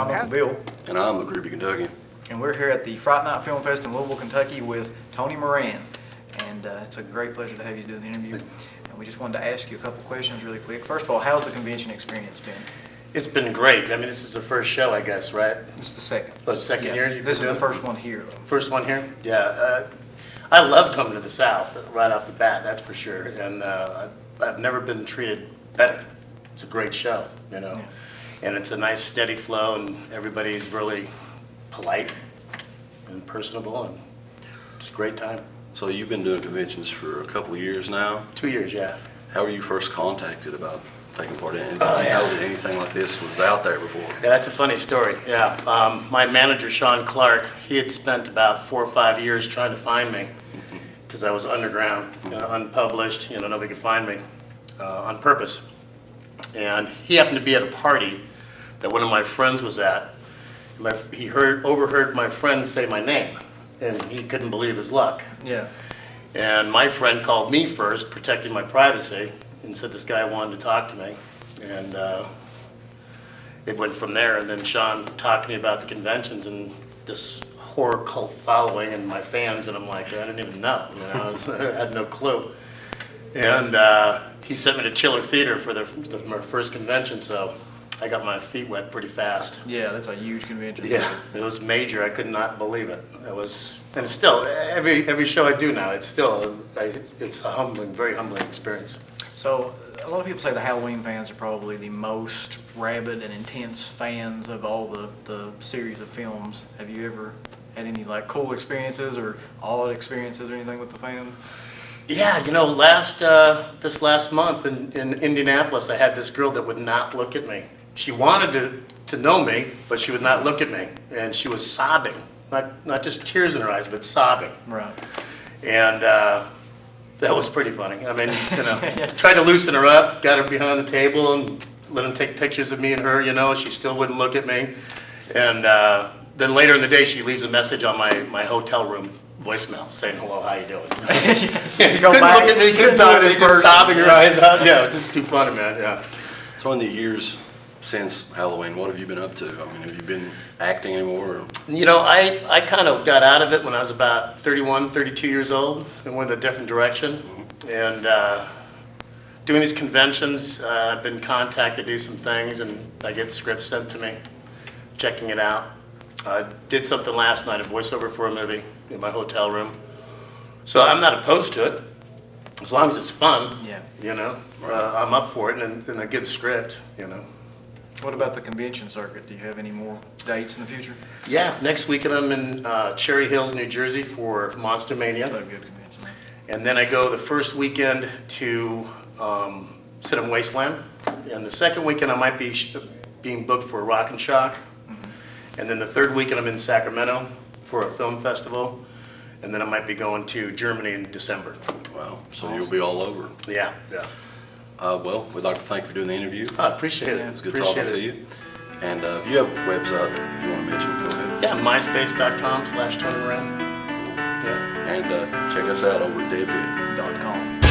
I'm Uncle Bill. And I'm the Groovy Kentuckian. And we're here at the Fright Night Film Fest in Louisville, Kentucky with Tony Moran. And it's a great pleasure to have you do the interview. And we just wanted to ask you a couple questions really quick. First of all, how's the convention experience been? It's been great. I mean, this is the first show, I guess, right? This is the second. Oh, second year you've This been is the doing it? first one here, though. First one here? Yeah. I love coming to the South right off the bat, that's for sure. And I've never been treated better. It's a great show, you know. Yeah. And it's a nice steady flow, and everybody's really polite and personable, and it's a great time. So you've been doing conventions for a couple of years now. 2 years, yeah. How were you first contacted about taking part in it? Did you know that anything like this was out there before? Yeah, that's a funny story, yeah. My manager, Sean Clark, he had spent about 4 or 5 years trying to find me because I was underground, unpublished, nobody could find me on purpose. And he happened to be at a party that one of my friends was at. He overheard my friend say my name, and he couldn't believe his luck. Yeah. And my friend called me first, protecting my privacy, and said this guy wanted to talk to me. And it went from there. And then Sean talked to me about the conventions and this horror cult following and my fans, and I'm like, I didn't even know. I had no clue. And he sent me to Chiller Theater for my first convention, so I got my feet wet pretty fast. Yeah, that's a huge convention. Yeah, it was major. I could not believe it. And still, every show I do now, it's a humbling, very humbling experience. So a lot of people say the Halloween fans are probably the most rabid and intense fans of all the series of films. Have you ever had any cool experiences or odd experiences or anything with the fans? Yeah, this last month in Indianapolis, I had this girl that would not look at me. She wanted to know me, but she would not look at me, and she was sobbing, not just tears in her eyes, but sobbing. Right. And that was pretty funny. I mean, tried to loosen her up, got her behind the table, and let them take pictures of me and her. She still wouldn't look at me. And then later in the day, she leaves a message on my hotel room voicemail saying, "Hello, how you doing?" Couldn't look at me, couldn't talk to me, just sobbing her eyes out. Yeah, it's just too funny, man. Yeah. So in the years since Halloween, what have you been up to? I mean, have you been acting anymore? Or? I kind of got out of it when I was about 31, 32 years old and went a different direction. And doing these conventions, I've been contacted to do some things, and I get scripts sent to me, checking it out. I did something last night, a voiceover for a movie in my hotel room. So I'm not opposed to it, as long as it's fun. Yeah. I'm up for it, and a good script, What about the convention circuit? Do you have any more dates in the future? Yeah, next weekend I'm in Cherry Hills, New Jersey for Monster Mania. That's a good convention. And then I go the first weekend to Cinema Wasteland. And the second weekend I might be being booked for Rock and Shock. And then the third weekend I'm in Sacramento for a film festival. And then I might be going to Germany in December. Wow, so Awesome. you'll be all over. Yeah. Well, we'd like to thank you for doing the interview. I appreciate it. Yeah, It's good talking to you. And you have a website if you want to mention, go ahead. Yeah, myspace.com/Tony Moran. Yeah. And check us out over at DEADPIT. .com.